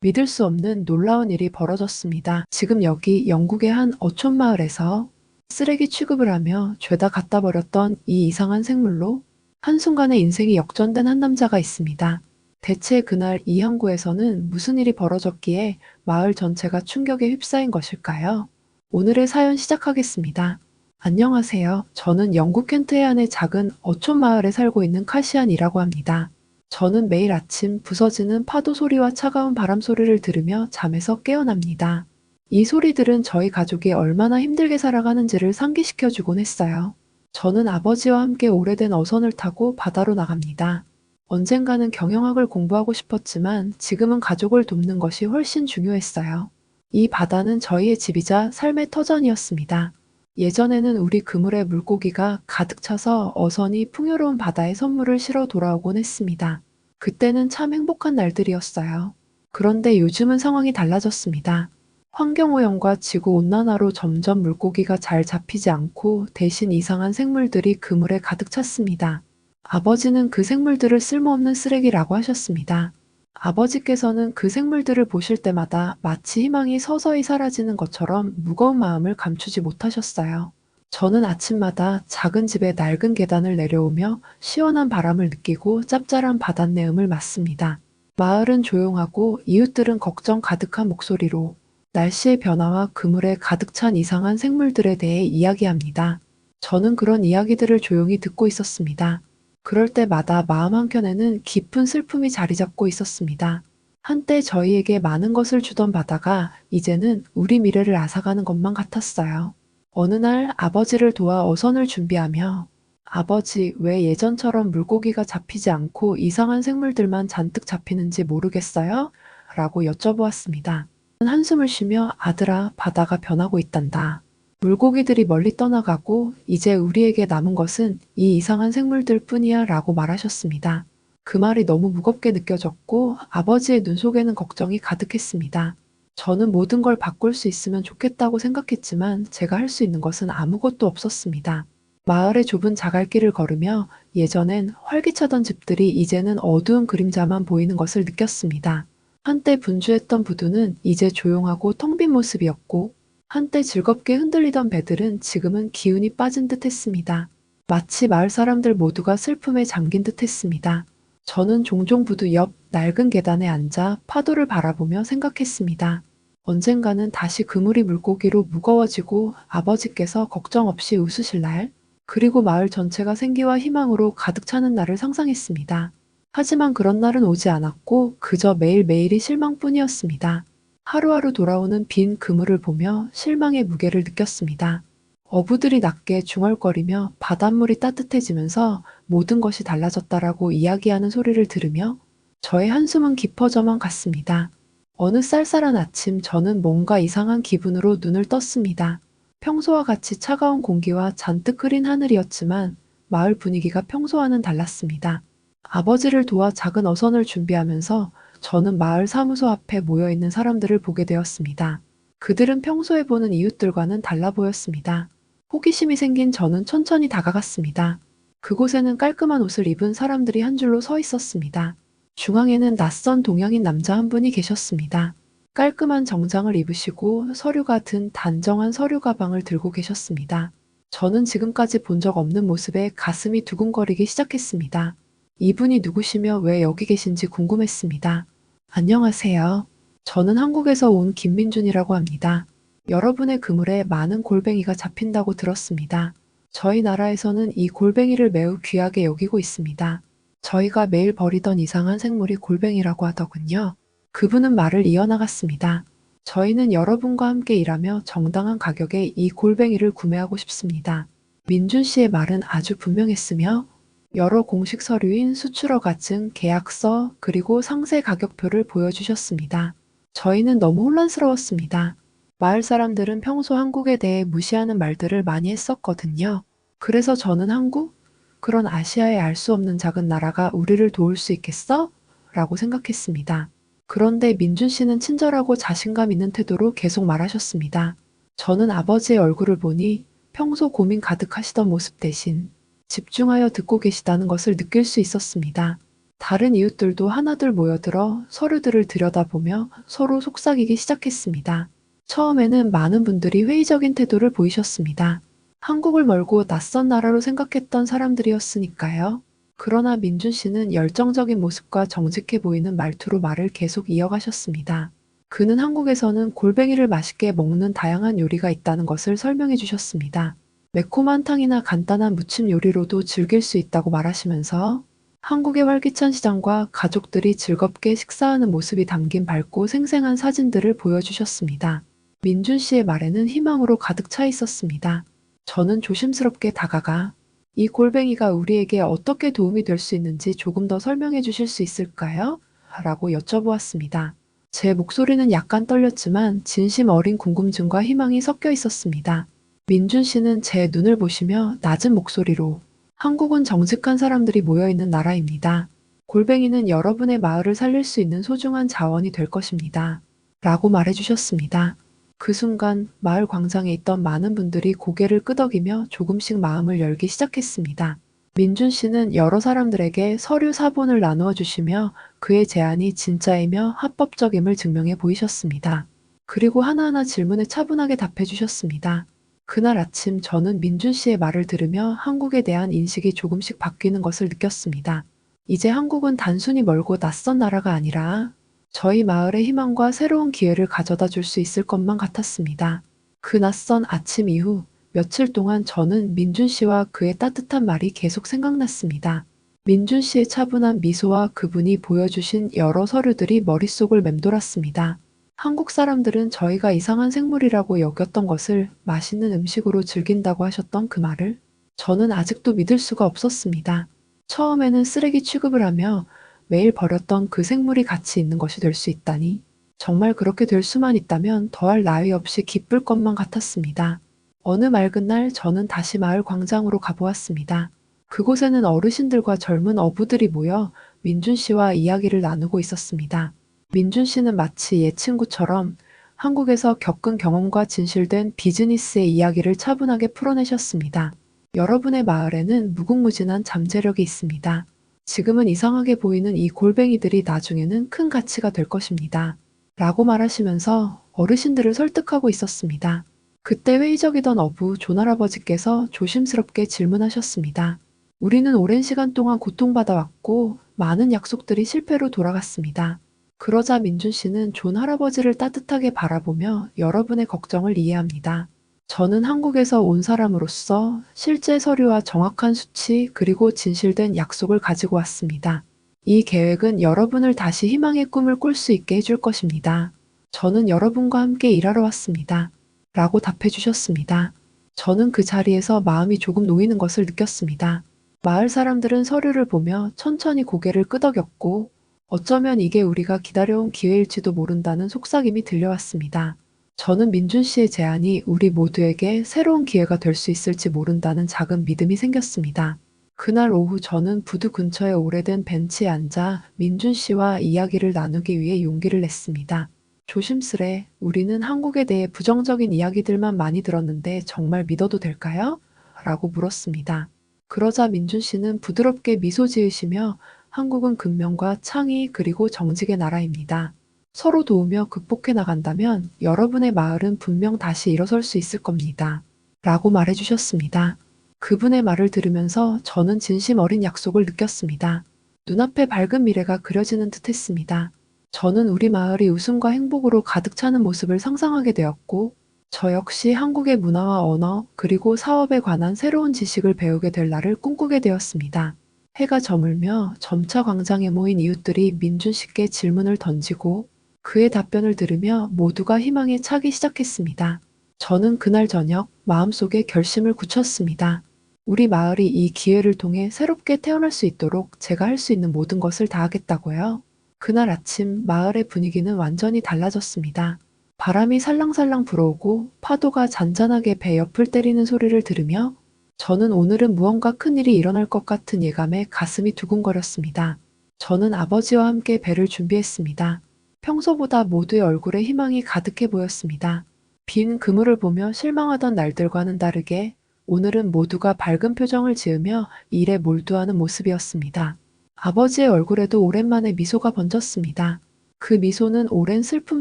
믿을 수 없는 놀라운 일이 벌어졌습니다. 지금 여기 영국의 한 어촌 마을에서 쓰레기 취급을 하며 죄다 갖다 버렸던 이 이상한 생물로 한순간에 인생이 역전된 한 남자가 있습니다. 대체 그날 이 항구에서는 무슨 일이 벌어졌기에 마을 전체가 충격에 휩싸인 것일까요? 오늘의 사연 시작하겠습니다. 안녕하세요. 저는 영국 켄트의 안의 작은 어촌 마을에 살고 있는 카시안이라고 합니다. 저는 매일 아침 부서지는 파도 소리와 차가운 바람 소리를 들으며 잠에서 깨어납니다. 이 소리들은 저희 가족이 얼마나 힘들게 살아가는지를 상기시켜 주곤 했어요. 저는 아버지와 함께 오래된 어선을 타고 바다로 나갑니다. 언젠가는 경영학을 공부하고 싶었지만 지금은 가족을 돕는 것이 훨씬 중요했어요. 이 바다는 저희의 집이자 삶의 터전이었습니다. 예전에는 우리 그물에 물고기가 가득 차서 어선이 풍요로운 바다에 선물을 실어 돌아오곤 했습니다. 그때는 참 행복한 날들이었어요. 그런데 요즘은 상황이 달라졌습니다. 환경오염과 지구온난화로 점점 물고기가 잘 잡히지 않고 대신 이상한 생물들이 그물에 가득 찼습니다. 아버지는 그 생물들을 쓸모없는 쓰레기라고 하셨습니다. 아버지께서는 그 생물들을 보실 때마다 마치 희망이 서서히 사라지는 것처럼 무거운 마음을 감추지 못하셨어요. 저는 아침마다 작은 집의 낡은 계단을 내려오며 시원한 바람을 느끼고 짭짤한 바닷내음을 맞습니다. 마을은 조용하고 이웃들은 걱정 가득한 목소리로 날씨의 변화와 그물에 가득 찬 이상한 생물들에 대해 이야기합니다. 저는 그런 이야기들을 조용히 듣고 있었습니다. 그럴 때마다 마음 한켠에는 깊은 슬픔이 자리 잡고 있었습니다. 한때 저희에게 많은 것을 주던 바다가 이제는 우리 미래를 앗아가는 것만 같았어요. 어느 날 아버지를 도와 어선을 준비하며 아버지, 왜 예전처럼 물고기가 잡히지 않고 이상한 생물들만 잔뜩 잡히는지 모르겠어요? 라고 여쭤보았습니다. 한숨을 쉬며 아들아, 바다가 변하고 있단다. 물고기들이 멀리 떠나가고 이제 우리에게 남은 것은 이 이상한 생물들 뿐이야 라고 말하셨습니다. 그 말이 너무 무겁게 느껴졌고 아버지의 눈 속에는 걱정이 가득했습니다. 저는 모든 걸 바꿀 수 있으면 좋겠다고 생각했지만 제가 할 수 있는 것은 아무것도 없었습니다. 마을의 좁은 자갈길을 걸으며 예전엔 활기차던 집들이 이제는 어두운 그림자만 보이는 것을 느꼈습니다. 한때 분주했던 부두는 이제 조용하고 텅 빈 모습이었고 한때 즐겁게 흔들리던 배들은 지금은 기운이 빠진 듯 했습니다. 마치 마을 사람들 모두가 슬픔에 잠긴 듯 했습니다. 저는 종종 부두 옆 낡은 계단에 앉아 파도를 바라보며 생각했습니다. 언젠가는 다시 그물이 물고기로 무거워지고 아버지께서 걱정 없이 웃으실 날, 그리고 마을 전체가 생기와 희망으로 가득 차는 날을 상상했습니다. 하지만 그런 날은 오지 않았고 그저 매일매일이 실망뿐이었습니다. 하루하루 돌아오는 빈 그물을 보며 실망의 무게를 느꼈습니다. 어부들이 낮게 중얼거리며 바닷물이 따뜻해지면서 모든 것이 달라졌다라고 이야기하는 소리를 들으며 저의 한숨은 깊어져만 갔습니다. 어느 쌀쌀한 아침 저는 뭔가 이상한 기분으로 눈을 떴습니다. 평소와 같이 차가운 공기와 잔뜩 흐린 하늘이었지만 마을 분위기가 평소와는 달랐습니다. 아버지를 도와 작은 어선을 준비하면서 저는 마을 사무소 앞에 모여 있는 사람들을 보게 되었습니다. 그들은 평소에 보는 이웃들과는 달라 보였습니다. 호기심이 생긴 저는 천천히 다가갔습니다. 그곳에는 깔끔한 옷을 입은 사람들이 한 줄로 서 있었습니다. 중앙에는 낯선 동양인 남자 한 분이 계셨습니다. 깔끔한 정장을 입으시고 서류 같은 단정한 서류 가방을 들고 계셨습니다. 저는 지금까지 본 적 없는 모습에 가슴이 두근거리기 시작했습니다. 이분이 누구시며 왜 여기 계신지 궁금했습니다. 안녕하세요. 저는 한국에서 온 김민준이라고 합니다. 여러분의 그물에 많은 골뱅이가 잡힌다고 들었습니다. 저희 나라에서는 이 골뱅이를 매우 귀하게 여기고 있습니다. 저희가 매일 버리던 이상한 생물이 골뱅이라고 하더군요. 그분은 말을 이어나갔습니다. 저희는 여러분과 함께 일하며 정당한 가격에 이 골뱅이를 구매하고 싶습니다. 민준 씨의 말은 아주 분명했으며 여러 공식 서류인 수출허가 증, 계약서, 그리고 상세 가격표를 보여주셨습니다. 저희는 너무 혼란스러웠습니다. 마을 사람들은 평소 한국에 대해 무시하는 말들을 많이 했었거든요. 그래서 저는 한국? 그런 아시아의 알 수 없는 작은 나라가 우리를 도울 수 있겠어? 라고 생각했습니다. 그런데 민준 씨는 친절하고 자신감 있는 태도로 계속 말하셨습니다. 저는 아버지의 얼굴을 보니 평소 고민 가득하시던 모습 대신 집중하여 듣고 계시다는 것을 느낄 수 있었습니다. 다른 이웃들도 하나둘 모여들어 서류들을 들여다보며 서로 속삭이기 시작했습니다. 처음에는 많은 분들이 회의적인 태도를 보이셨습니다. 한국을 멀고 낯선 나라로 생각했던 사람들이었으니까요. 그러나 민준 씨는 열정적인 모습과 정직해 보이는 말투로 말을 계속 이어가셨습니다. 그는 한국에서는 골뱅이를 맛있게 먹는 다양한 요리가 있다는 것을 설명해 주셨습니다. 매콤한 탕이나 간단한 무침 요리로도 즐길 수 있다고 말하시면서 한국의 활기찬 시장과 가족들이 즐겁게 식사하는 모습이 담긴 밝고 생생한 사진들을 보여주셨습니다. 민준 씨의 말에는 희망으로 가득 차 있었습니다. 저는 조심스럽게 다가가 이 골뱅이가 우리에게 어떻게 도움이 될 수 있는지 조금 더 설명해 주실 수 있을까요? 라고 여쭤보았습니다. 제 목소리는 약간 떨렸지만 진심 어린 궁금증과 희망이 섞여 있었습니다. 민준 씨는 제 눈을 보시며 낮은 목소리로 한국은 정직한 사람들이 모여있는 나라입니다. 골뱅이는 여러분의 마을을 살릴 수 있는 소중한 자원이 될 것입니다. 라고 말해주셨습니다. 그 순간 마을 광장에 있던 많은 분들이 고개를 끄덕이며 조금씩 마음을 열기 시작했습니다. 민준 씨는 여러 사람들에게 서류 사본을 나누어 주시며 그의 제안이 진짜이며 합법적임을 증명해 보이셨습니다. 그리고 하나하나 질문에 차분하게 답해 주셨습니다. 그날 아침 저는 민준 씨의 말을 들으며 한국에 대한 인식이 조금씩 바뀌는 것을 느꼈습니다. 이제 한국은 단순히 멀고 낯선 나라가 아니라 저희 마을의 희망과 새로운 기회를 가져다 줄 수 있을 것만 같았습니다. 그 낯선 아침 이후 며칠 동안 저는 민준 씨와 그의 따뜻한 말이 계속 생각났습니다. 민준 씨의 차분한 미소와 그분이 보여주신 여러 서류들이 머릿속을 맴돌았습니다. 한국 사람들은 저희가 이상한 생물이라고 여겼던 것을 맛있는 음식으로 즐긴다고 하셨던 그 말을 저는 아직도 믿을 수가 없었습니다. 처음에는 쓰레기 취급을 하며 매일 버렸던 그 생물이 가치 있는 것이 될 수 있다니 정말 그렇게 될 수만 있다면 더할 나위 없이 기쁠 것만 같았습니다. 어느 맑은 날 저는 다시 마을 광장으로 가보았습니다. 그곳에는 어르신들과 젊은 어부들이 모여 민준 씨와 이야기를 나누고 있었습니다. 민준 씨는 마치 옛 친구처럼 한국에서 겪은 경험과 진실된 비즈니스의 이야기를 차분하게 풀어내셨습니다. 여러분의 마을에는 무궁무진한 잠재력이 있습니다. 지금은 이상하게 보이는 이 골뱅이들이 나중에는 큰 가치가 될 것입니다. 라고 말하시면서 어르신들을 설득하고 있었습니다. 그때 회의적이던 어부 존할아버지께서 조심스럽게 질문하셨습니다. 우리는 오랜 시간 동안 고통받아 왔고 많은 약속들이 실패로 돌아갔습니다. 그러자 민준 씨는 존 할아버지를 따뜻하게 바라보며 여러분의 걱정을 이해합니다. 저는 한국에서 온 사람으로서 실제 서류와 정확한 수치 그리고 진실된 약속을 가지고 왔습니다. 이 계획은 여러분을 다시 희망의 꿈을 꿀 수 있게 해줄 것입니다. 저는 여러분과 함께 일하러 왔습니다. 라고 답해 주셨습니다. 저는 그 자리에서 마음이 조금 놓이는 것을 느꼈습니다. 마을 사람들은 서류를 보며 천천히 고개를 끄덕였고 어쩌면 이게 우리가 기다려온 기회일지도 모른다는 속삭임이 들려왔습니다. 저는 민준 씨의 제안이 우리 모두에게 새로운 기회가 될 수 있을지 모른다는 작은 믿음이 생겼습니다. 그날 오후 저는 부두 근처의 오래된 벤치에 앉아 민준 씨와 이야기를 나누기 위해 용기를 냈습니다. 조심스레 우리는 한국에 대해 부정적인 이야기들만 많이 들었는데 정말 믿어도 될까요? 라고 물었습니다. 그러자 민준 씨는 부드럽게 미소 지으시며 한국은 근면과 창의 그리고 정직의 나라입니다. 서로 도우며 극복해 나간다면 여러분의 마을은 분명 다시 일어설 수 있을 겁니다. 라고 말해주셨습니다. 그분의 말을 들으면서 저는 진심 어린 약속을 느꼈습니다. 눈앞에 밝은 미래가 그려지는 듯 했습니다. 저는 우리 마을이 웃음과 행복으로 가득 차는 모습을 상상하게 되었고, 저 역시 한국의 문화와 언어, 그리고 사업에 관한 새로운 지식을 배우게 될 날을 꿈꾸게 되었습니다. 해가 저물며 점차 광장에 모인 이웃들이 민준 씨께 질문을 던지고 그의 답변을 들으며 모두가 희망에 차기 시작했습니다. 저는 그날 저녁 마음속에 결심을 굳혔습니다. 우리 마을이 이 기회를 통해 새롭게 태어날 수 있도록 제가 할 수 있는 모든 것을 다하겠다고요. 그날 아침 마을의 분위기는 완전히 달라졌습니다. 바람이 살랑살랑 불어오고 파도가 잔잔하게 배 옆을 때리는 소리를 들으며 저는 오늘은 무언가 큰일이 일어날 것 같은 예감에 가슴이 두근거렸습니다. 저는 아버지와 함께 배를 준비했습니다. 평소보다 모두의 얼굴에 희망이 가득해 보였습니다. 빈 그물을 보며 실망하던 날들과는 다르게 오늘은 모두가 밝은 표정을 지으며 일에 몰두하는 모습이었습니다. 아버지의 얼굴에도 오랜만에 미소가 번졌습니다. 그 미소는 오랜 슬픔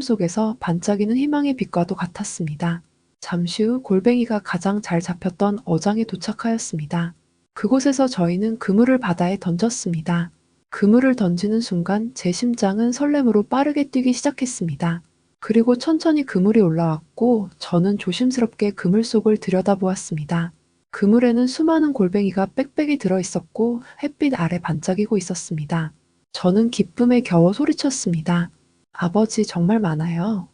속에서 반짝이는 희망의 빛과도 같았습니다. 잠시 후 골뱅이가 가장 잘 잡혔던 어장에 도착하였습니다. 그곳에서 저희는 그물을 바다에 던졌습니다. 그물을 던지는 순간 제 심장은 설렘으로 빠르게 뛰기 시작했습니다. 그리고 천천히 그물이 올라왔고 저는 조심스럽게 그물 속을 들여다보았습니다. 그물에는 수많은 골뱅이가 빽빽이 들어 있었고 햇빛 아래 반짝이고 있었습니다. 저는 기쁨에 겨워 소리쳤습니다. 아버지 정말 많아요.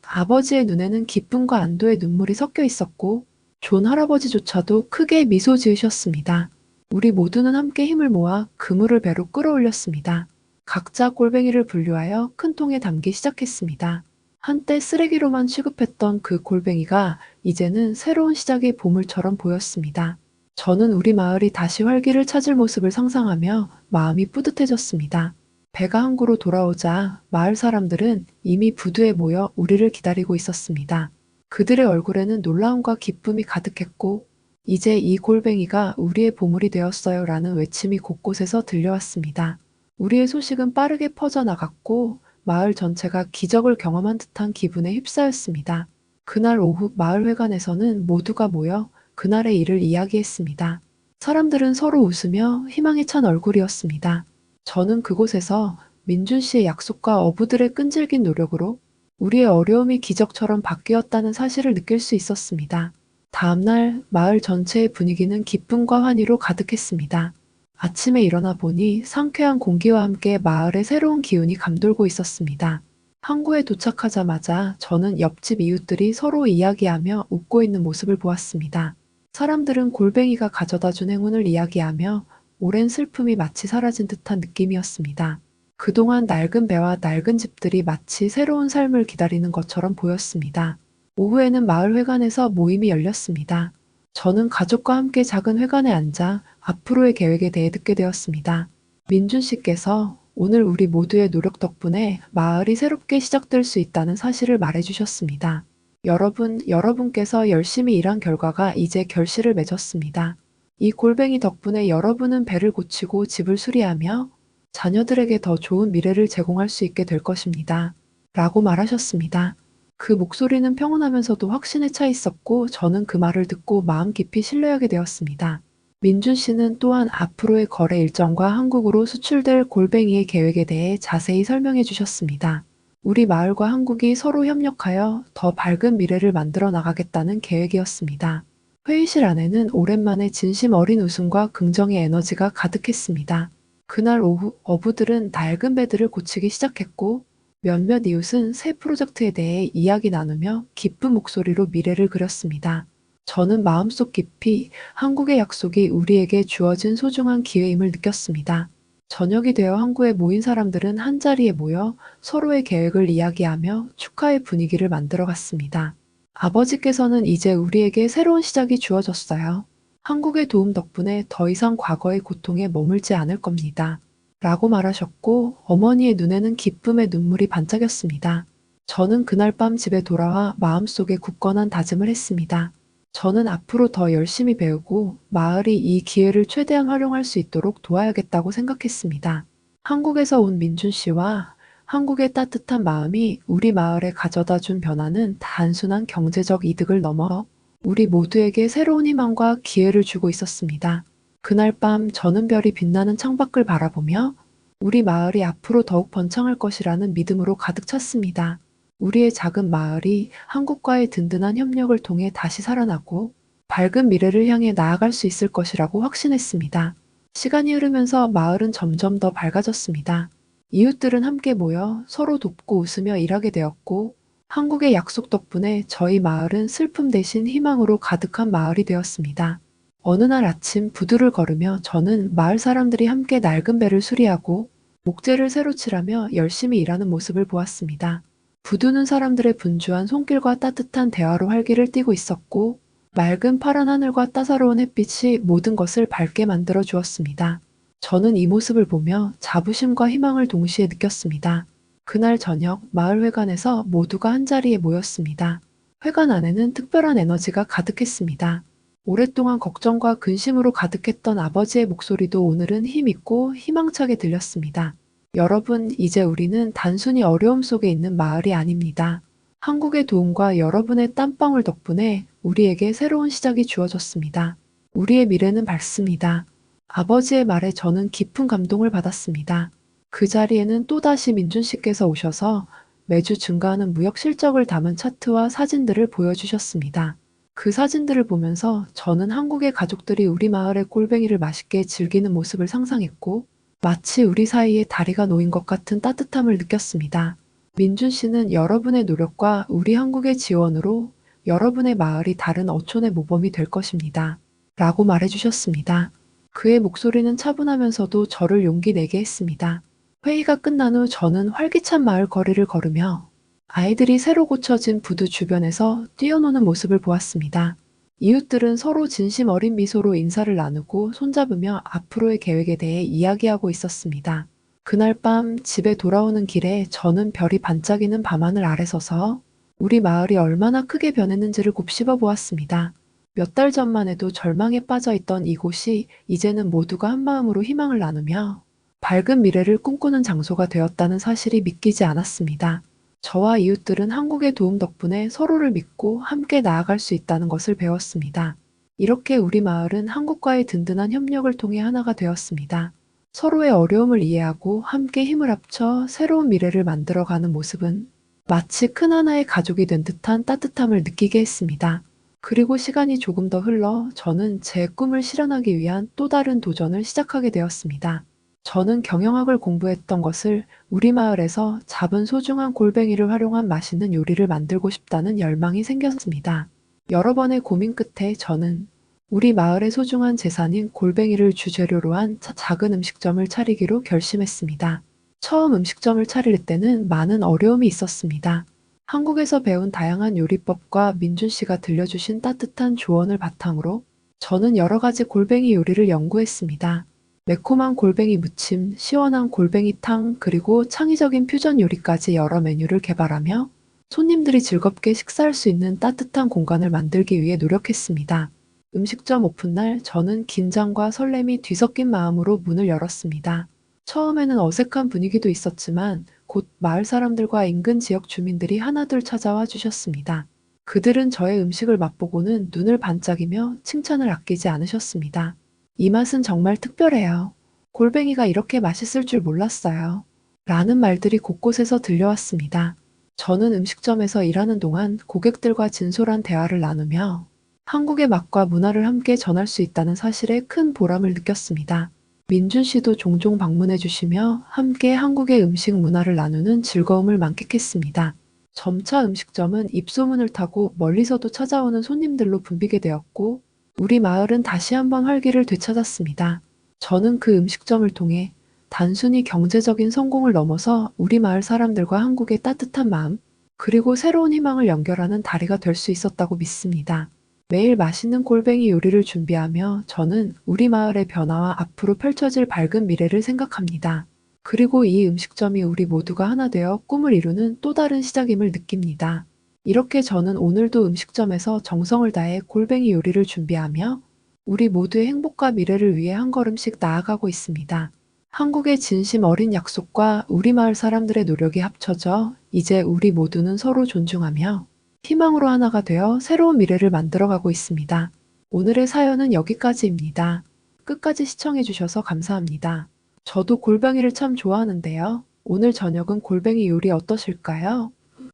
아버지의 눈에는 기쁨과 안도의 눈물이 섞여 있었고 존 할아버지조차도 크게 미소 지으셨습니다. 우리 모두는 함께 힘을 모아 그물을 배로 끌어올렸습니다. 각자 골뱅이를 분류하여 큰 통에 담기 시작했습니다. 한때 쓰레기로만 취급했던 그 골뱅이가 이제는 새로운 시작의 보물처럼 보였습니다. 저는 우리 마을이 다시 활기를 찾을 모습을 상상하며 마음이 뿌듯해졌습니다. 배가 항구로 돌아오자 마을 사람들은 이미 부두에 모여 우리를 기다리고 있었습니다. 그들의 얼굴에는 놀라움과 기쁨이 가득했고 이제 이 골뱅이가 우리의 보물이 되었어요 라는 외침이 곳곳에서 들려왔습니다. 우리의 소식은 빠르게 퍼져나갔고 마을 전체가 기적을 경험한 듯한 기분에 휩싸였습니다. 그날 오후 마을회관에서는 모두가 모여 그날의 일을 이야기했습니다. 사람들은 서로 웃으며 희망에 찬 얼굴이었습니다. 저는 그곳에서 민준 씨의 약속과 어부들의 끈질긴 노력으로 우리의 어려움이 기적처럼 바뀌었다는 사실을 느낄 수 있었습니다. 다음날 마을 전체의 분위기는 기쁨과 환희로 가득했습니다. 아침에 일어나 보니 상쾌한 공기와 함께 마을에 새로운 기운이 감돌고 있었습니다. 항구에 도착하자마자 저는 옆집 이웃들이 서로 이야기하며 웃고 있는 모습을 보았습니다. 사람들은 골뱅이가 가져다 준 행운을 이야기하며 오랜 슬픔이 마치 사라진 듯한 느낌이었습니다. 그동안 낡은 배와 낡은 집들이 마치 새로운 삶을 기다리는 것처럼 보였습니다. 오후에는 마을 회관에서 모임이 열렸습니다. 저는 가족과 함께 작은 회관에 앉아 앞으로의 계획에 대해 듣게 되었습니다. 민준 씨께서 오늘 우리 모두의 노력 덕분에 마을이 새롭게 시작될 수 있다는 사실을 말해주셨습니다. 여러분께서 열심히 일한 결과가 이제 결실을 맺었습니다. 이 골뱅이 덕분에 여러분은 배를 고치고 집을 수리하며 자녀들에게 더 좋은 미래를 제공할 수 있게 될 것입니다. 라고 말하셨습니다. 그 목소리는 평온하면서도 확신에 차 있었고 저는 그 말을 듣고 마음 깊이 신뢰하게 되었습니다. 민준 씨는 또한 앞으로의 거래 일정과 한국으로 수출될 골뱅이의 계획에 대해 자세히 설명해 주셨습니다. 우리 마을과 한국이 서로 협력하여 더 밝은 미래를 만들어 나가겠다는 계획이었습니다. 회의실 안에는 오랜만에 진심 어린 웃음과 긍정의 에너지가 가득했습니다. 그날 오후 어부들은 낡은 배들을 고치기 시작했고 몇몇 이웃은 새 프로젝트에 대해 이야기 나누며 기쁜 목소리로 미래를 그렸습니다. 저는 마음속 깊이 한국의 약속이 우리에게 주어진 소중한 기회임을 느꼈습니다. 저녁이 되어 항구에 모인 사람들은 한자리에 모여 서로의 계획을 이야기하며 축하의 분위기를 만들어 갔습니다. 아버지께서는 이제 우리에게 새로운 시작이 주어졌어요. 한국의 도움 덕분에 더 이상 과거의 고통에 머물지 않을 겁니다. 라고 말하셨고 어머니의 눈에는 기쁨의 눈물이 반짝였습니다. 저는 그날 밤 집에 돌아와 마음속에 굳건한 다짐을 했습니다. 저는 앞으로 더 열심히 배우고 마을이 이 기회를 최대한 활용할 수 있도록 도와야겠다고 생각했습니다. 한국에서 온 민준 씨와 한국의 따뜻한 마음이 우리 마을에 가져다 준 변화는 단순한 경제적 이득을 넘어 우리 모두에게 새로운 희망과 기회를 주고 있었습니다. 그날 밤 저는 별이 빛나는 창밖을 바라보며 우리 마을이 앞으로 더욱 번창할 것이라는 믿음으로 가득 찼습니다. 우리의 작은 마을이 한국과의 든든한 협력을 통해 다시 살아나고 밝은 미래를 향해 나아갈 수 있을 것이라고 확신했습니다. 시간이 흐르면서 마을은 점점 더 밝아졌습니다. 이웃들은 함께 모여 서로 돕고 웃으며 일하게 되었고 한국의 약속 덕분에 저희 마을은 슬픔 대신 희망으로 가득한 마을이 되었습니다. 어느 날 아침 부두를 걸으며 저는 마을 사람들이 함께 낡은 배를 수리하고 목재를 새로 칠하며 열심히 일하는 모습을 보았습니다. 부두는 사람들의 분주한 손길과 따뜻한 대화로 활기를 띠고 있었고 맑은 파란 하늘과 따사로운 햇빛이 모든 것을 밝게 만들어 주었습니다. 저는 이 모습을 보며 자부심과 희망을 동시에 느꼈습니다. 그날 저녁 마을회관에서 모두가 한자리에 모였습니다. 회관 안에는 특별한 에너지가 가득했습니다. 오랫동안 걱정과 근심으로 가득했던 아버지의 목소리도 오늘은 힘있고 희망차게 들렸습니다. 여러분, 이제 우리는 단순히 어려움 속에 있는 마을이 아닙니다. 한국의 도움과 여러분의 땀방울 덕분에 우리에게 새로운 시작이 주어졌습니다. 우리의 미래는 밝습니다. 아버지의 말에 저는 깊은 감동을 받았습니다. 그 자리에는 또다시 민준 씨께서 오셔서 매주 증가하는 무역 실적을 담은 차트와 사진들을 보여주셨습니다. 그 사진들을 보면서 저는 한국의 가족들이 우리 마을의 꼴뱅이를 맛있게 즐기는 모습을 상상했고, 마치 우리 사이에 다리가 놓인 것 같은 따뜻함을 느꼈습니다. 민준 씨는 여러분의 노력과 우리 한국의 지원으로 여러분의 마을이 다른 어촌의 모범이 될 것입니다. 라고 말해주셨습니다. 그의 목소리는 차분하면서도 저를 용기 내게 했습니다. 회의가 끝난 후 저는 활기찬 마을 거리를 걸으며 아이들이 새로 고쳐진 부두 주변에서 뛰어노는 모습을 보았습니다. 이웃들은 서로 진심 어린 미소로 인사를 나누고 손잡으며 앞으로의 계획에 대해 이야기하고 있었습니다. 그날 밤 집에 돌아오는 길에 저는 별이 반짝이는 밤하늘 아래 서서 우리 마을이 얼마나 크게 변했는지를 곱씹어 보았습니다. 몇 달 전만 해도 절망에 빠져 있던 이곳이 이제는 모두가 한마음으로 희망을 나누며 밝은 미래를 꿈꾸는 장소가 되었다는 사실이 믿기지 않았습니다. 저와 이웃들은 한국의 도움 덕분에 서로를 믿고 함께 나아갈 수 있다는 것을 배웠습니다. 이렇게 우리 마을은 한국과의 든든한 협력을 통해 하나가 되었습니다. 서로의 어려움을 이해하고 함께 힘을 합쳐 새로운 미래를 만들어가는 모습은 마치 큰 하나의 가족이 된 듯한 따뜻함을 느끼게 했습니다. 그리고 시간이 조금 더 흘러 저는 제 꿈을 실현하기 위한 또 다른 도전을 시작하게 되었습니다. 저는 경영학을 공부했던 것을 우리 마을에서 잡은 소중한 골뱅이를 활용한 맛있는 요리를 만들고 싶다는 열망이 생겼습니다. 여러 번의 고민 끝에 저는 우리 마을의 소중한 재산인 골뱅이를 주재료로 한 작은 음식점을 차리기로 결심했습니다. 처음 음식점을 차릴 때는 많은 어려움이 있었습니다. 한국에서 배운 다양한 요리법과 민준 씨가 들려주신 따뜻한 조언을 바탕으로 저는 여러 가지 골뱅이 요리를 연구했습니다. 매콤한 골뱅이 무침, 시원한 골뱅이탕, 그리고 창의적인 퓨전 요리까지 여러 메뉴를 개발하며 손님들이 즐겁게 식사할 수 있는 따뜻한 공간을 만들기 위해 노력했습니다. 음식점 오픈날 저는 긴장과 설렘이 뒤섞인 마음으로 문을 열었습니다. 처음에는 어색한 분위기도 있었지만 곧 마을 사람들과 인근 지역 주민들이 하나둘 찾아와 주셨습니다. 그들은 저의 음식을 맛보고는 눈을 반짝이며 칭찬을 아끼지 않으셨습니다. 이 맛은 정말 특별해요. 골뱅이가 이렇게 맛있을 줄 몰랐어요. 라는 말들이 곳곳에서 들려왔습니다. 저는 음식점에서 일하는 동안 고객들과 진솔한 대화를 나누며 한국의 맛과 문화를 함께 전할 수 있다는 사실에 큰 보람을 느꼈습니다. 민준 씨도 종종 방문해 주시며 함께 한국의 음식 문화를 나누는 즐거움을 만끽했습니다. 점차 음식점은 입소문을 타고 멀리서도 찾아오는 손님들로 붐비게 되었고 우리 마을은 다시 한번 활기를 되찾았습니다. 저는 그 음식점을 통해 단순히 경제적인 성공을 넘어서 우리 마을 사람들과 한국의 따뜻한 마음, 그리고 새로운 희망을 연결하는 다리가 될 수 있었다고 믿습니다. 매일 맛있는 골뱅이 요리를 준비하며 저는 우리 마을의 변화와 앞으로 펼쳐질 밝은 미래를 생각합니다. 그리고 이 음식점이 우리 모두가 하나 되어 꿈을 이루는 또 다른 시작임을 느낍니다. 이렇게 저는 오늘도 음식점에서 정성을 다해 골뱅이 요리를 준비하며 우리 모두의 행복과 미래를 위해 한 걸음씩 나아가고 있습니다. 한국의 진심 어린 약속과 우리 마을 사람들의 노력이 합쳐져 이제 우리 모두는 서로 존중하며 희망으로 하나가 되어 새로운 미래를 만들어가고 있습니다. 오늘의 사연은 여기까지입니다. 끝까지 시청해주셔서 감사합니다. 저도 골뱅이를 참 좋아하는데요. 오늘 저녁은 골뱅이 요리 어떠실까요?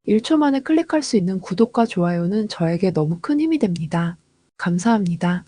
1초 만에 클릭할 수 있는 구독과 좋아요는 저에게 너무 큰 힘이 됩니다. 감사합니다.